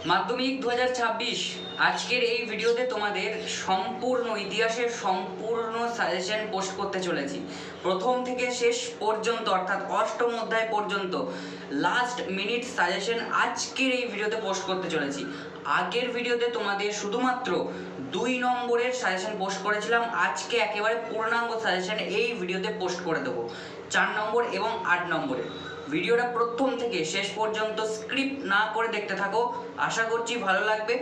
মাধ্যমিক 2026 আজকের এই ভিডিওতে তোমাদের সম্পূর্ণ ইতিহাসের সম্পূর্ণ সাজেশন পোস্ট করতে চলেছি। প্রথম থেকে শেষ পর্যন্ত অর্থাৎ অষ্টম অধ্যায় পর্যন্ত লাস্ট মিনিট সাজেশন আজকের এই ভিডিওতে পোস্ট করতে চলেছি। আগের ভিডিওতে তোমাদের শুধুমাত্র 2 নম্বরের সাজেশন পোস্ট করেছিলাম, আজকে একেবারে পূর্ণাঙ্গ সাজেশন এই ভিডিওতে পোস্ট করে দেবো 4 নম্বর এবং 8 নম্বরের। ভিডিওটা প্রথম থেকে শেষ পর্যন্ত স্ক্রিপ্ট না করে দেখতে থাকো, আশা করছি ভালো লাগবে।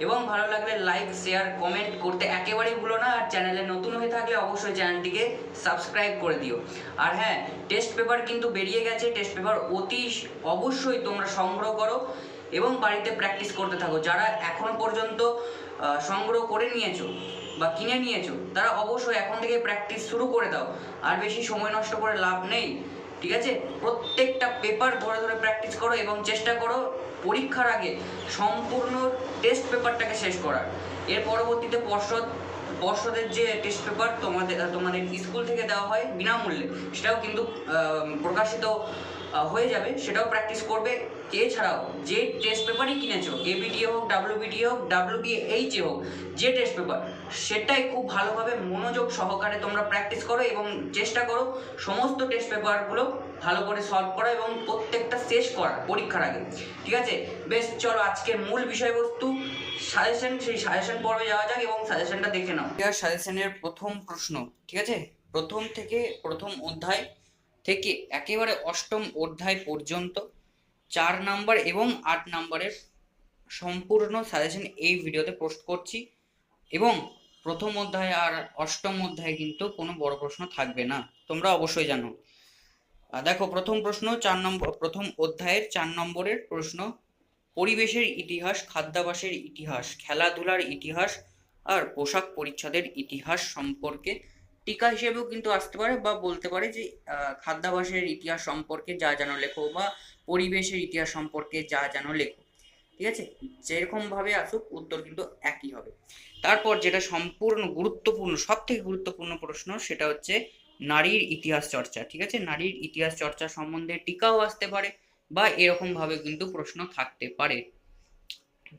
এবং ভালো লাগলে লাইক শেয়ার কমেন্ট করতে একেবারেই ভুলো না। আর চ্যানেলে নতুন হয়ে থাকলে অবশ্যই চ্যানেলটিকে সাবস্ক্রাইব করে দিও। আর হ্যাঁ, টেস্ট পেপার কিন্তু বেরিয়ে গেছে, টেস্ট পেপার অতি অবশ্যই তোমরা সংগ্রহ করো এবং বাড়িতে প্র্যাকটিস করতে থাকো। যারা এখনো পর্যন্ত সংগ্রহ করে নিয়েছো বা কিনে নিয়েছো তারা অবশ্যই এখন থেকে প্র্যাকটিস শুরু করে দাও, আর বেশি সময় নষ্ট করে লাভ নেই। ঠিক আছে, প্রত্যেকটা পেপার ধরে ধরে প্র্যাকটিস করো এবং চেষ্টা করো পরীক্ষার আগে সম্পূর্ণ টেস্ট পেপারটাকে শেষ করার। এর পরবর্তীতে পর্ষদের যে টেস্ট পেপার তোমাদের স্কুল থেকে দেওয়া হয় বিনামূল্যে, সেটাও কিন্তু প্রকাশিত হয়ে যাবে, সেটাও প্র্যাকটিস করবে। এছাড়াও যে টেস্ট পেপারই কিনেছো, এবিটিএ হোক, ডাব্লিউবিটিএ হোক, ডাব্লিউবিএইচএ হোক, যে টেস্ট পেপার সেটাই খুব ভালোভাবে মনোযোগ সহকারে তোমরা প্র্যাকটিস করো এবং চেষ্টা করো সমস্ত টেস্ট পেপারগুলো ভালো করে সলভ করা এবং প্রত্যেকটা শেষ করা পরীক্ষার আগে। ঠিক আছে, বেশ, চলো আজকের মূল বিষয়বস্তু সাজেশন, সেই সাজেশন পর্বে যাওয়া যাক এবং সাজেশনটা দেখে নাও। সাজেশনের প্রথম প্রশ্ন, ঠিক আছে, প্রথম অধ্যায় থেকে একেবারে অষ্টম অধ্যায় পর্যন্ত 4 নম্বর এবং 8 নম্বরের সম্পূর্ণ সাজেশন এই ভিডিওতে পোস্ট করছি। এবং প্রথম অধ্যায় আর অষ্টম অধ্যায়ে কিন্তু কোনো বড় প্রশ্ন থাকবে না, তোমরা অবশ্যই জানো। দেখো, প্রথম অধ্যায়ের 4 নম্বরের প্রশ্ন: পরিবেশের ইতিহাস, খাদ্যাভ্যাসের ইতিহাস, খেলাধুলার ইতিহাস আর পোশাক পরিচ্ছদের ইতিহাস সম্পর্কে টিকা হিসেবেও কিন্তু আসতে পারে, বা বলতে পারে যে খাদ্যাভ্যাসের ইতিহাস সম্পর্কে যা জানো লেখো, বা পরিবেশের ইতিহাস সম্পর্কে যা জানো লেখো। ঠিক আছে, যেরকম ভাবে আসুক উত্তর কিন্তু একই হবে। তারপর যেটা সম্পূর্ণ গুরুত্বপূর্ণ, সব থেকে গুরুত্বপূর্ণ প্রশ্ন, সেটা হচ্ছে নারীর ইতিহাস চর্চা। ঠিক আছে, নারীর ইতিহাস চর্চা সম্বন্ধে টিকাও আসতে পারে, বা এরকম ভাবে কিন্তু প্রশ্ন থাকতে পারে।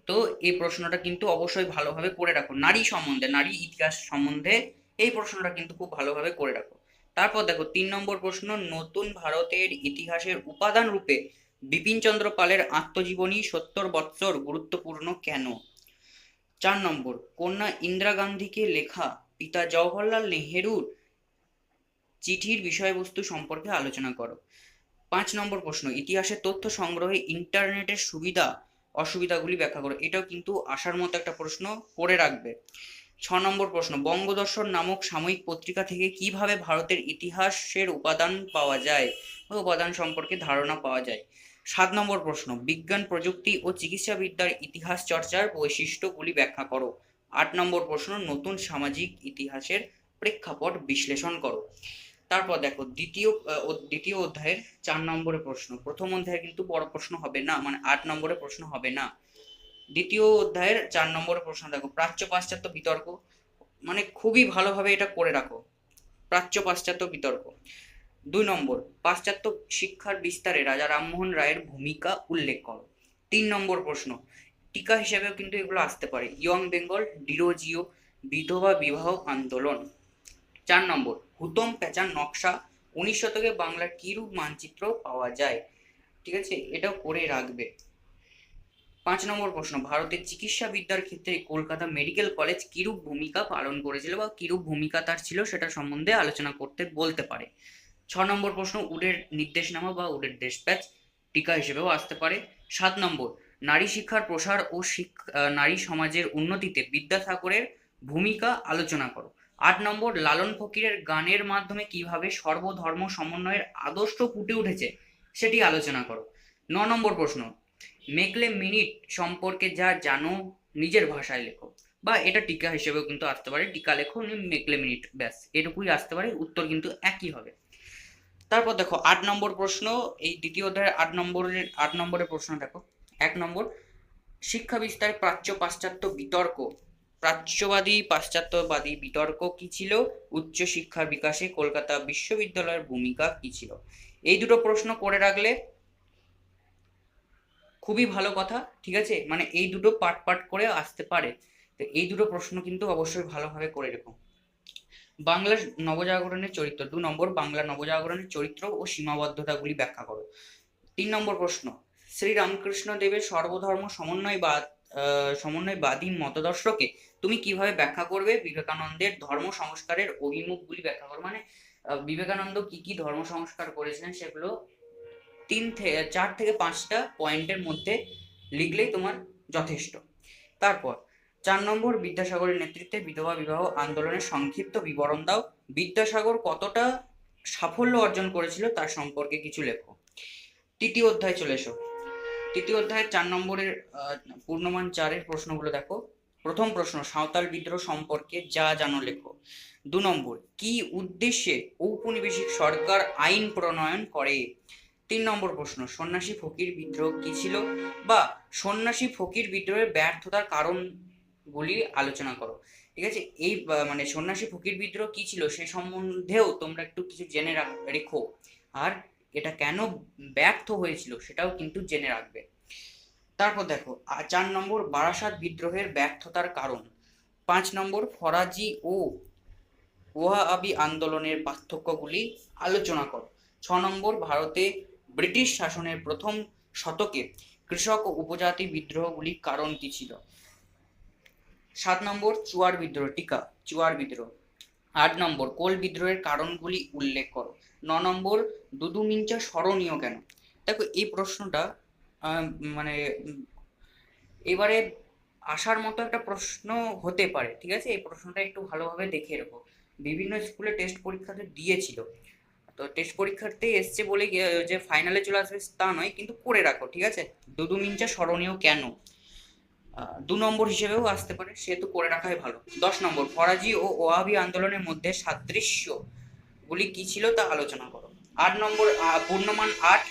তো এই প্রশ্নটা কিন্তু অবশ্যই ভালোভাবে করে রাখো, নারী সম্বন্ধে, নারী ইতিহাস সম্বন্ধে এই প্রশ্নটা কিন্তু খুব ভালোভাবে করে রাখো। তারপর দেখো 3 নম্বর প্রশ্ন: নতুন ভারতের ইতিহাসের উপাদান রূপে বিপিনচন্দ্র পালের আত্মজীবনী 70 বৎসর গুরুত্বপূর্ণ কেন? 4 নম্বর: কন্যা ইন্দিরা গান্ধীকে লেখা পিতা জওহরলাল নেহেরুর চিঠির বিষয়বস্তু সম্পর্কে আলোচনা করো। 5 নম্বর প্রশ্ন: ইতিহাসের তথ্য সংগ্রহে ইন্টারনেটের সুবিধা অসুবিধাগুলি ব্যাখ্যা করো। এটাও কিন্তু আসার মতো একটা প্রশ্ন, করে রাখবে। 6 নম্বর প্রশ্ন: বঙ্গদর্শন নামক সাময়িক পত্রিকা থেকে কিভাবে ভারতের ইতিহাসের উপাদান পাওয়া যায় বা উপাদান সম্পর্কে ধারণা পাওয়া যায়। 7 নম্বর প্রশ্ন: বিজ্ঞান, প্রযুক্তি ও চিকিৎসাবিদ্যার ইতিহাস চর্চার বৈশিষ্ট্যগুলি ব্যাখ্যা করো। 8 নম্বর প্রশ্ন: নতুন সামাজিক ইতিহাসের প্রেক্ষাপট বিশ্লেষণ করো। তারপর দেখো দ্বিতীয় অধ্যায়ের 4 নম্বরের প্রশ্ন। প্রথম অধ্যায়ে কিন্তু বড় প্রশ্ন হবে না, মানে 8 নম্বরের প্রশ্ন হবে না। দ্বিতীয় অধ্যায়ের 4 নম্বরের প্রশ্ন দেখো: প্রাচ্য পাশ্চাত্য বিতর্ক, মানে খুবই ভালোভাবে এটা করে রাখো, প্রাচ্য পাশ্চাত্য বিতর্ক। 2 নম্বর: পাশ্চাত্য শিক্ষার বিস্তারে রাজা রামমোহন রায়ের ভূমিকা উল্লেখ করো। 3 নম্বর প্রশ্ন, টিকা হিসেবেও কিন্তু এগুলো আসতে পারে: ইয়ং বেঙ্গল, ডিরোজিও, বিধবা বিবাহ আন্দোলন। 4 নম্বর: হুতম প্যাঁচার নকশা, 19 শতকে বাংলার কিরূপ মানচিত্র পাওয়া যায়। ঠিক আছে, এটাও করে রাখবে। 5 নম্বর প্রশ্ন: ভারতের চিকিৎসা বিদ্যার ক্ষেত্রে কলকাতা মেডিকেল কলেজ কিরূপ ভূমিকা পালন করেছিল বা কিরূপ ভূমিকা তার ছিল, সেটা সম্বন্ধে আলোচনা করতে বলতে পারে। 6 নম্বর প্রশ্ন: উডের নির্দেশনামা বা উডের ডেসপ্যাচ টিকা হিসেবেও আসতে পারে। 7 নম্বর: নারী শিক্ষার প্রসার ও নারী সমাজের উন্নতিতে বিদ্যাসাগরের ভূমিকা আলোচনা করো। 8 নম্বর: লালন ফকিরের গানের মাধ্যমে কিভাবে সর্বধর্ম সমন্বয়ের আদর্শ ফুটে উঠেছে সেটি আলোচনা করো। 9 নম্বর প্রশ্ন: মেকলে মিনিট সম্পর্কে যা জানো নিজের ভাষায় লেখো, বা এটা টিকা হিসেবেও কিন্তু আসতে পারে, টিকা লেখো মেকলে মিনিট, ব্যাস এটুকুই আসতে পারে, উত্তর কিন্তু একই হবে। তারপর দেখো 8 নম্বর প্রশ্ন, এই দ্বিতীয় অধ্যায়ের 8 নম্বরের প্রশ্ন দেখো। 1 নম্বর: শিক্ষা বিস্তারে প্রাচ্য পাশ্চাত্য বিতর্ক, প্রাচ্যবাদী পাশ্চাত্যবাদী বিতর্ক কি ছিল? উচ্চ শিক্ষার বিকাশে কলকাতা বিশ্ববিদ্যালয়ের ভূমিকা কি ছিল? এই দুটো প্রশ্ন করে রাখলে খুবই ভালো কথা, ঠিক আছে, মানে এই দুটো পার্ট পার্ট করে আসতে পারে। তো এই দুটো প্রশ্ন কিন্তু অবশ্যই ভালোভাবে করে রেখো। বাংলা নবজাগরণের চরিত্র, 2 নম্বর, বাংলা নবজাগরণের চরিত্র ও সীমাবদ্ধতাগুলি ব্যাখ্যা করো। 3 নম্বর প্রশ্ন, শ্রী রামকৃষ্ণ দেবের সর্বধর্ম সমন্বয়বাদী মতদর্শকে তুমি কিভাবে ব্যাখ্যা করবে? বিবেকানন্দের ধর্ম সংস্কারের অভিমুখগুলি ব্যাখ্যা করো। মানে বিবেকানন্দ কি কি ধর্ম সংস্কার করেছিলেন সেগুলো 4 থেকে 5টা পয়েন্টের মধ্যে লিখলেই তোমার যথেষ্ট। তারপর 4 নম্বর, বিদ্যাসাগরের নেতৃত্বে বিধবা বিবাহ আন্দোলনের সংক্ষিপ্ত বিবরণ দাও। বিদ্যাসাগর কতটা সাফল্য অর্জন করেছিল তার সম্পর্কে কিছু লেখো। তৃতীয় অধ্যায় চলে এসো। তৃতীয় অধ্যায়ের 4 নম্বরের পূর্ণমান 4-এর প্রশ্নগুলো দেখো। প্রথম প্রশ্ন, সাঁওতাল বিদ্রোহ সম্পর্কে যা জানো লেখো। 2 নম্বর, কি উদ্দেশ্যে ঔপনিবেশিক সরকার আইন প্রণয়ন করে? 3 নম্বর প্রশ্ন, সন্ন্যাসী ফকির বিদ্রোহ কি ছিল, বা সন্ন্যাসী ফকির বিদ্রোহের ব্যর্থতার কারণগুলি আলোচনা করো। ঠিক আছে, এই মানে সন্ন্যাসী ফকির বিদ্রোহ কি ছিল সে সম্বন্ধেও তোমরা একটু কিছু জেনে রেখো, আর এটা কেন ব্যর্থ হয়েছিল সেটাও কিন্তু জেনে রাখবে। তারপর দেখো 4 নম্বর, বারাসাত বিদ্রোহের ব্যর্থতার কারণ। 5 নম্বর, ফরাজি ও ওয়াহাবি আন্দোলনের পার্থক্যগুলি আলোচনা করো। 6 নম্বর, ভারতে ব্রিটিশ শাসনের প্রথম শতকে কৃষক ও উপজাতি বিদ্রোহগুলির কারণ কি ছিল? 7 নম্বর, চুয়ার বিদ্রোহ, টিকা চুয়ার বিদ্রোহ। 8 নম্বর, কোল বিদ্রোহের কারণগুলি উল্লেখ করো। 9 নম্বর, দুদু মিঞ্চা স্মরণীয় কেন? দেখো এই প্রশ্নটা মানে এবারে আসার মতো একটা প্রশ্ন হতে পারে, ঠিক আছে, এই প্রশ্নটা একটু ভালোভাবে দেখে রাখো। বিভিন্ন স্কুলে টেস্ট পরীক্ষাতে দিয়েছিল, তো টেস্ট পরীক্ষাতে এসছে বলে যে ফাইনালে চলে আসবে তা নয়, কিন্তু করে রাখো, ঠিক আছে। দুদু মিঞ্চা স্মরণীয় কেন 2 নম্বর হিসেবেও আসতে পারে, সেহেতু করে রাখাই ভালো। 10 নম্বর, ফরাজি ও ওয়াহাবি আন্দোলনের মধ্যে সাদৃশ্যগুলি কি ছিল তা আলোচনা করো। 8 নম্বর, পূর্ণমান 8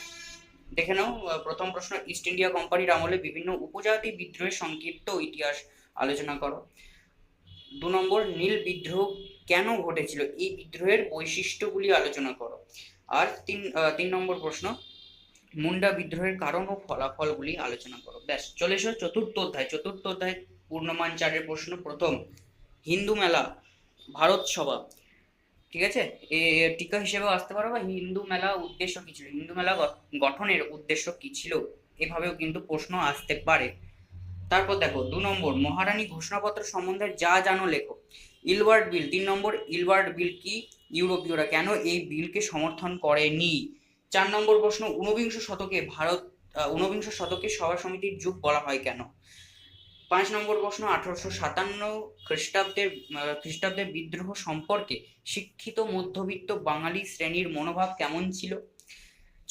দেখে নাও। প্রথম প্রশ্ন, ইস্ট ইন্ডিয়া কোম্পানির আমলে বিভিন্ন উপজাতি বিদ্রোহের সংক্ষিপ্ত ইতিহাস আলোচনা করো। 2 নম্বর, নীল বিদ্রোহ কেন ঘটেছিল, এই বিদ্রোহের বৈশিষ্ট্যগুলি আলোচনা করো। আর 3 নম্বর প্রশ্ন, মুন্ডা বিদ্রোহের কারণ ও ফলাফলগুলি আলোচনা করো। ব্যাস, চলে এসো চতুর্থ অধ্যায়। চতুর্থ অধ্যায় পূর্ণমান 4-এর প্রশ্ন। প্রথম, হিন্দু মেলা ভারত সভা, ঠিক আছে, টিকা হিসেবেও আসতে পারো, বা হিন্দু মেলা উদ্দেশ্য কি ছিল, হিন্দু মেলা গঠনের উদ্দেশ্য কি ছিল, এভাবেও কিন্তু প্রশ্ন আসতে পারে। তারপর দেখো 2 নম্বর, মহারানী ঘোষণাপত্র সম্বন্ধে যা জানো লেখো। ইলবার্ট বিল। 3 নম্বর, ইলবার্ট বিল কি, ইউরোপীয়রা কেন এই বিলকে সমর্থন করেনি? 4 নম্বর প্রশ্ন, ঊনবিংশ শতকে সভা সমিতির যুগ বলা হয় কেন? 5 নম্বর প্রশ্ন, 1857 খ্রিস্টাব্দের বিদ্রোহ সম্পর্কে শিক্ষিত মধ্যবিত্ত বাঙালি শ্রেণীর মনোভাব কেমন ছিল?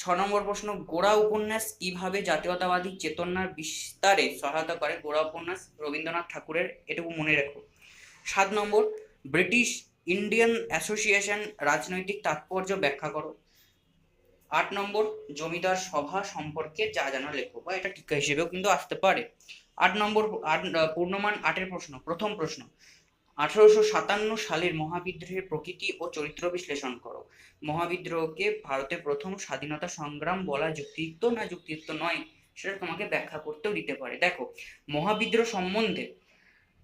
6 নম্বর প্রশ্ন, গোরা উপন্যাস কিভাবে জাতীয়তাবাদী চেতনার বিস্তারে সহায়তা করে? গোরা উপন্যাস রবীন্দ্রনাথ ঠাকুরের, এটুকু মনে রেখো। 7 নম্বর, ব্রিটিশ ইন্ডিয়ান অ্যাসোসিয়েশন রাজনৈতিক তাৎপর্য ব্যাখ্যা করো। 8 নম্বর, জমিদার সভা সম্পর্কে যা জানা লেখো, বা এটা টিকা হিসেবেও কিন্তু আসতে পারে। 8 নম্বর, পূর্ণমান 8-এর প্রশ্ন। প্রথম প্রশ্ন, 1857 সালের মহাবিদ্রোহের প্রকৃতি ও চরিত্র বিশ্লেষণ করো। মহাবিদ্রোহকে ভারতের প্রথম স্বাধীনতা সংগ্রাম বলা যুক্তিযুক্ত না যুক্তিযুক্ত নয় সেটা তোমাকে ব্যাখ্যা করতেও দিতে পারে। দেখো, মহাবিদ্রোহ সম্বন্ধে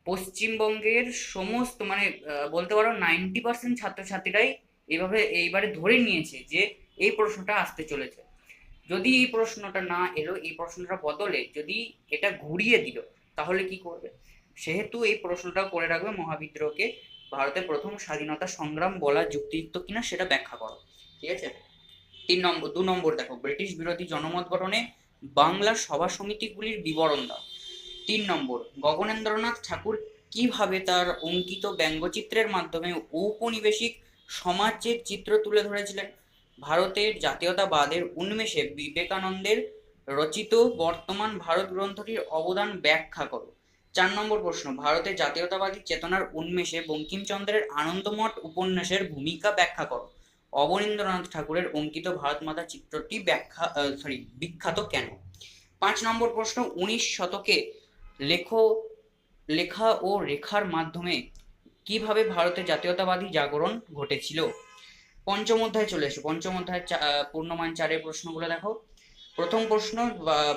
পশ্চিমবঙ্গের সমস্ত মানে বলতে পারো 90% ছাত্রছাত্রীরাই এইবারে ধরে নিয়েছে যে এই প্রশ্নটা আসতে চলেছে। যদি এই প্রশ্নটা না এলো, এই প্রশ্নটা বদলে যদি এটা ঘুরিয়ে দিল, তাহলে কি করবে? সেহেতু এই প্রশ্নটা করে রাখবে, মহাবিদ্রোহকে ভারতের প্রথম স্বাধীনতা সংগ্রাম বলা যুক্তিযুক্ত কিনা সেটা ব্যাখ্যা করো, ঠিক আছে। 2 নম্বর দেখো, ব্রিটিশ বিরোধী জনমত গঠনে বাংলার সভা সমিতিগুলির বিবরণ দাও। 3 নম্বর, গগনেন্দ্রনাথ ঠাকুর কিভাবে তার অঙ্কিত ব্যঙ্গচিত্রের মাধ্যমে ঔপনিবেশিক সমাজের চিত্র তুলে ধরেছিলেন? ভারতের জাতীয়তাবাদের উন্মেষে বিবেকানন্দের রচিত বর্তমান ভারত গ্রন্থটির অবদান ব্যাখ্যা করো। 4 নম্বর প্রশ্ন, ভারতের জাতীয়তাবাদী চেতনার উন্মেষে বঙ্কিমচন্দ্রের আনন্দমঠ উপন্যাসের ভূমিকা ব্যাখ্যা করো। অবনীন্দ্রনাথ ঠাকুরের অঙ্কিত ভারত মাতা চিত্রটি বিখ্যাত কেন? 5 নম্বর প্রশ্ন, 19 শতকে লেখা ও রেখার মাধ্যমে কিভাবে ভারতের জাতীয়তাবাদী জাগরণ ঘটেছিল? পঞ্চম অধ্যায় চলে এসো। পঞ্চম অধ্যায়ের পূর্ণমান 4-এর প্রশ্নগুলো দেখো। প্রথম প্রশ্ন,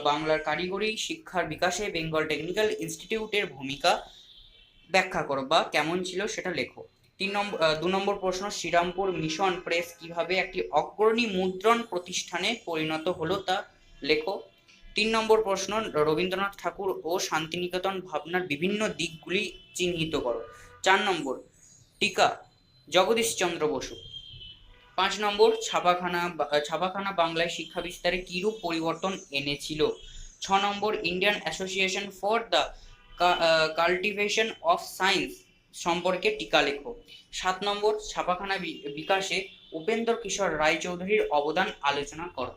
বাংলার কারিগরি শিক্ষার বিকাশে বেঙ্গল টেকনিক্যাল ইনস্টিটিউটের ভূমিকা ব্যাখ্যা করো বা কেমন ছিল সেটা লেখো। 2 নম্বর প্রশ্ন, শ্রীরামপুর মিশন প্রেস কিভাবে একটি অগ্রণী মুদ্রণ প্রতিষ্ঠানে পরিণত হলো তা লেখো। 3 নম্বর প্রশ্ন, রবীন্দ্রনাথ ঠাকুর ও শান্তিনিকেতন ভাবনার বিভিন্ন দিকগুলি চিহ্নিত করো। 4 নম্বর, টিকা জগদীশচন্দ্র বসু। 5 নম্বর, ছাপাখানা বাংলায় শিক্ষা বিস্তারে কিরূপ পরিবর্তন এনেছিল। 6 নম্বর, Indian association for the cultivation of science সম্পর্কে টিকা লেখো। 7 নম্বর, ছাপাখানা বিকাশে উপেন্দ্র কিশোর রায়চৌধুরীর অবদান আলোচনা করো।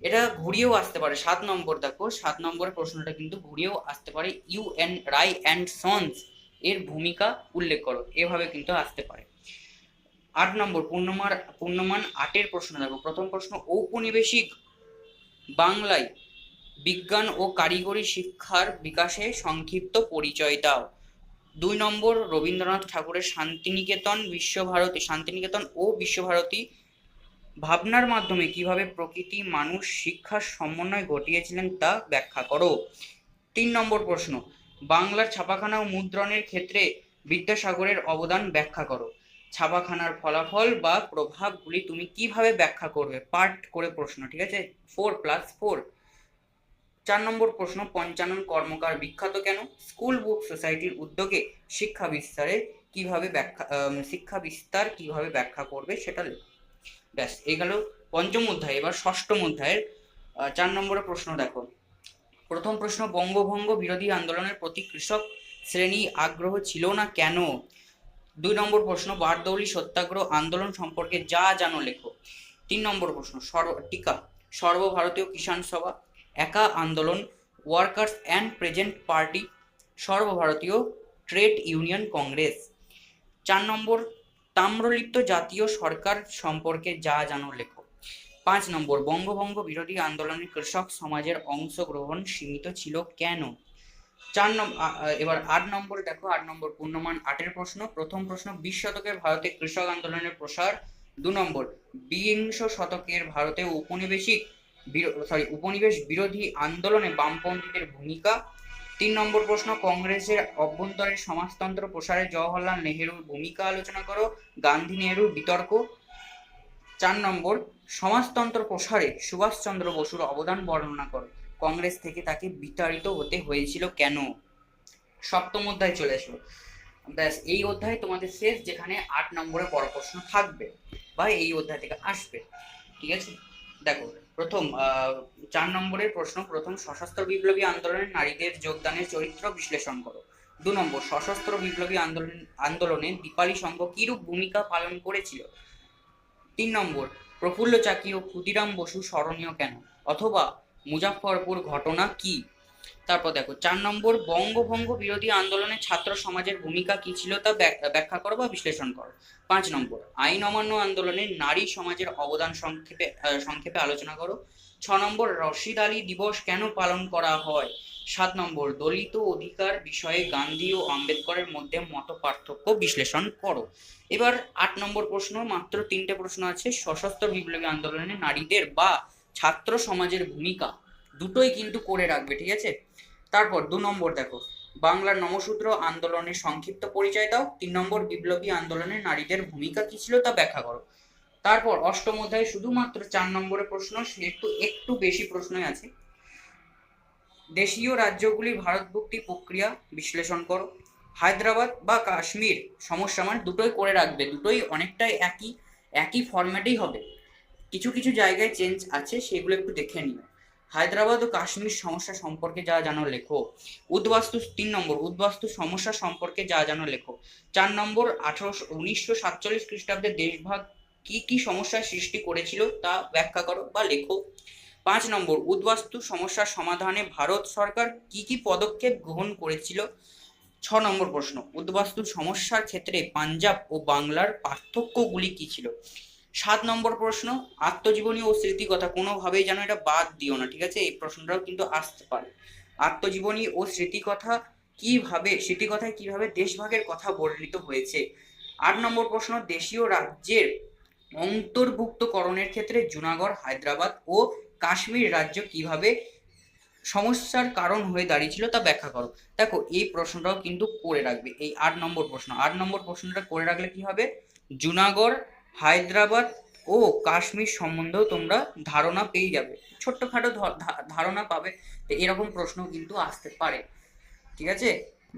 এটা ঘুরিয়েও আসতে পারে। 7 নম্বর দেখো, 7 নম্বরের প্রশ্নটা কিন্তু ঘুরিয়েও আসতে পারে, ইউ.এন. রায় অ্যান্ড সন্স এর ভূমিকা উল্লেখ করো, এভাবে কিন্তু আসতে পারে। 8 নম্বর, পূর্ণমান 8-এর প্রশ্ন দেখো। প্রথম প্রশ্ন, ঔপনিবেশিক বাংলায় বিজ্ঞান ও কারিগরি শিক্ষার বিকাশে সংক্ষিপ্ত পরিচয় দাও। 2 নম্বর, রবীন্দ্রনাথ ঠাকুরের শান্তিনিকেতন ও বিশ্বভারতী ভাবনার মাধ্যমে কিভাবে প্রকৃতি মানুষ শিক্ষার সমন্বয় ঘটিয়েছিলেন তা ব্যাখ্যা করো। 3 নম্বর প্রশ্ন, বাংলার ছাপাখানা ও মুদ্রণের ক্ষেত্রে বিদ্যাসাগরের অবদান ব্যাখ্যা করো। ছাপাখানার ফলাফল বা প্রভাবগুলি তুমি কিভাবে ব্যাখ্যা করবে, পার্ট করে প্রশ্ন, ঠিক আছে, 4+4। 4 নম্বর প্রশ্ন, পঞ্চানন কর্মকার বিখ্যাত কেন? স্কুল বুক সোসাইটির উদ্যোগে শিক্ষা বিস্তার কিভাবে ব্যাখ্যা করবে সেটা লেখো। ব্যাস, এই গেল পঞ্চম অধ্যায়। এবার ষষ্ঠম অধ্যায়ের 4 নম্বরের প্রশ্ন দেখো। প্রথম প্রশ্ন, বঙ্গভঙ্গ বিরোধী আন্দোলনের প্রতি কৃষক শ্রেণী আগ্রহ ছিল না কেন? 2 নম্বর প্রশ্ন, বারদৌলি সত্যাগ্রহ আন্দোলন সম্পর্কে যা জানো লেখো। 3 নম্বর প্রশ্ন, টিকা সর্বভারতীয় কিষাণ সভা, একা আন্দোলন, ওয়ার্কার্স অ্যান্ড প্রেজেন্ট পার্টি, সর্বভারতীয় ট্রেড ইউনিয়ন কংগ্রেস। 4 নম্বর, তাম্রলিপ্ত জাতীয় সরকার সম্পর্কে যা জানো লেখো। 5 নম্বর, বঙ্গভঙ্গ বিরোধী আন্দোলনে কৃষক সমাজের অংশগ্রহণ সীমিত ছিল কেন? এবার 8 নম্বর দেখো। 8 নম্বর, পূর্ণমান 8-এর প্রশ্ন। প্রথম প্রশ্ন, 20 শতকের ভারতে কৃষক আন্দোলনের প্রসার। 2 নম্বর, বিংশ শতকের ভারতে উপনিবেশ বিরোধী আন্দোলনে বামপন্থীদের ভূমিকা। 3 নম্বর প্রশ্ন, কংগ্রেসের অভ্যন্তরে সমাজতন্ত্র প্রসারে জওহরলাল নেহেরুর ভূমিকা আলোচনা করো। গান্ধী নেহেরুর বিতর্ক। 4 নম্বর, সমাজতন্ত্র প্রসারে সুভাষচন্দ্র বসুর অবদান বর্ণনা করো। কংগ্রেস থেকে তাকে বিতাড়িত হতে হয়েছিল কেন? সপ্তম অধ্যায় চলে এসো। ব্যাস, এই অধ্যায় তোমাদের শেষ, যেখানে 8 নম্বরে বড় প্রশ্ন থাকবে বা এই অধ্যায় থেকে আসবে, ঠিক আছে। দেখো, প্রথম 4 নম্বরের প্রশ্ন, প্রথম, সশস্ত্র বিপ্লবী আন্দোলনে নারীদের যোগদানের চরিত্র বিশ্লেষণ করো। 2 নম্বর, সশস্ত্র বিপ্লবী আন্দোলনে দীপালি সংঘ কিরূপ ভূমিকা পালন করেছিল। 3 নম্বর, প্রফুল্ল চাকি ও ক্ষুদিরাম বসু স্মরণীয় কেন, অথবা মুজাফফরপুর ঘটনা কি? তারপর দেখো 4 নম্বর, বঙ্গভঙ্গ বিরোধী আন্দোলনে ছাত্র সমাজের ভূমিকা কি ছিল তা ব্যাখ্যা করো বা বিশ্লেষণ করো। 5 নম্বর, আইন অমান্য আন্দোলনে নারী সমাজের অবদান সংক্ষেপে আলোচনা করো। 6 নম্বর, রশিদ আলী দিবস কেন পালন করা হয়। 7 নম্বর, দলিত অধিকার বিষয়ে গান্ধী ও আম্বেদকরের মধ্যে মত পার্থক্য বিশ্লেষণ করো। এবার 8 নম্বর প্রশ্ন, মাত্র 3টে প্রশ্ন আছে। সশস্ত্র বিপ্লবী আন্দোলনে নারীদের বা ছাত্র সমাজের ভূমিকা দুটোই কিন্তু করে রাখবে, ঠিক আছে। তারপর 2 নম্বর দেখো, বাংলার নমসূত্র আন্দোলনের সংক্ষিপ্ত পরিচয় দাও। 3 নম্বর, বিপ্লবী আন্দোলনে নারীদের ভূমিকা কি ছিল তা ব্যাখ্যা করো। তারপর অষ্টম অধ্যায়ে শুধুমাত্র 4 নম্বরের প্রশ্ন, একটু বেশি প্রশ্নই আছে। দেশীয় রাজ্যগুলি ভারতভুক্তি প্রক্রিয়া বিশ্লেষণ করো। হায়দ্রাবাদ বা কাশ্মীর সমস্যা, মানে দুটোই করে রাখবে, দুটোই অনেকটাই একই ফরম্যাটেই হবে, কিছু কিছু জায়গায় চেঞ্জ আছে, সেগুলো একটু দেখে নিও। হায়দ্রাবাদ ও কাশ্মীর সমস্যা সম্পর্কে যা জানো লেখো। 3 নম্বর, উদ্বাস্তু সমস্যা সম্পর্কে যা জানো লেখো। 4 নম্বর, 1947 খ্রিস্টাব্দে দেশভাগ কি সমস্যার সৃষ্টি করেছিল তা ব্যাখ্যা করো বা লেখো। 5 নম্বর, উদ্বাস্তু সমস্যার সমাধানে ভারত সরকার কি পদক্ষেপ গ্রহণ করেছিল। 6 নম্বর প্রশ্ন, উদ্বাস্তু সমস্যার ক্ষেত্রে পাঞ্জাব ও বাংলার পার্থক্যগুলি কি ছিল। 7 নম্বর প্রশ্ন, আত্মজীবনী ও স্মৃতিকথা, কোনোভাবেই যেন এটা বাদ দিও না, ঠিক আছে, এই প্রশ্নটাও কিন্তু আসতে পারে। আত্মজীবনী ও স্মৃতিকথায় কিভাবে দেশভাগের কথা বর্ণিত হয়েছে। 8 নম্বর প্রশ্ন, দেশীয় রাজ্যের অন্তর্ভুক্তকরণের ক্ষেত্রে জুনাগড়, হায়দ্রাবাদ ও কাশ্মীর রাজ্য কিভাবে সমস্যার কারণ হয়ে দাঁড়িয়েছিল তা ব্যাখ্যা করো। দেখো এই প্রশ্নটাও কিন্তু করে রাখবে, এই 8 নম্বর প্রশ্ন। 8 নম্বর প্রশ্নটা করে রাখলে কি হবে, জুনাগড়, হায়দ্রাবাদ ও কাশ্মীর সম্বন্ধেও তোমরা ধারণা পেয়ে যাবে, ছোট্টখাটো ধারণা পাবে। তো এরকম প্রশ্ন কিন্তু আসতে পারে। ঠিক আছে,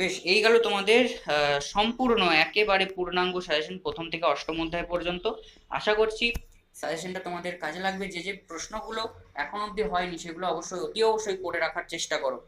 বেশ, এই গেল তোমাদের সম্পূর্ণ একেবারে পূর্ণাঙ্গ সাজেশন প্রথম থেকে অষ্টম অধ্যায় পর্যন্ত। আশা করছি সাজেশনটা তোমাদের কাজে লাগবে। যে যে প্রশ্নগুলো এখন অবধি হয়নি সেগুলো অবশ্যই অতি অবশ্যই করে রাখার চেষ্টা করো।